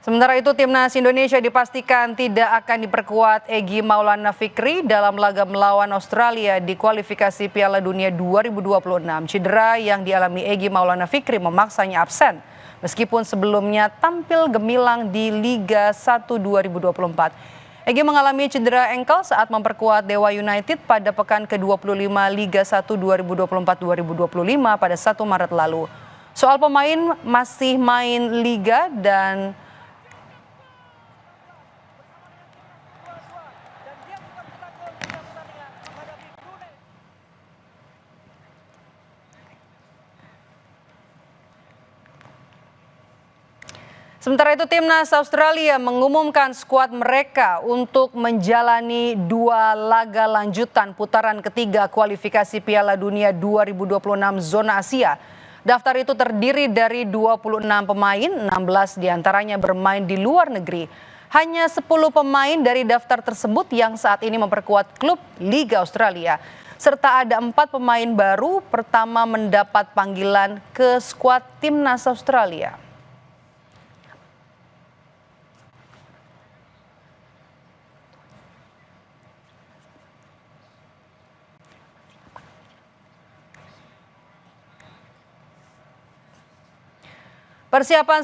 Sementara itu, Timnas Indonesia dipastikan tidak akan diperkuat Egy Maulana Fikri dalam laga melawan Australia di kualifikasi Piala Dunia 2026. Cedera yang dialami Egy Maulana Fikri memaksanya absen, meskipun sebelumnya tampil gemilang di Liga 1 2024. Egy mengalami cedera engkel saat memperkuat Dewa United pada pekan ke-25 Liga 1 2024-2025 pada 1 Maret lalu. Soal pemain masih main Liga dan sementara itu, Timnas Australia mengumumkan skuad mereka untuk menjalani 2 laga lanjutan putaran ketiga kualifikasi Piala Dunia 2026 zona Asia. Daftar itu terdiri dari 26 pemain, 16 diantaranya bermain di luar negeri. Hanya 10 pemain dari daftar tersebut yang saat ini memperkuat klub Liga Australia. Serta ada 4 pemain baru pertama mendapat panggilan ke skuad Timnas Australia. Persiapan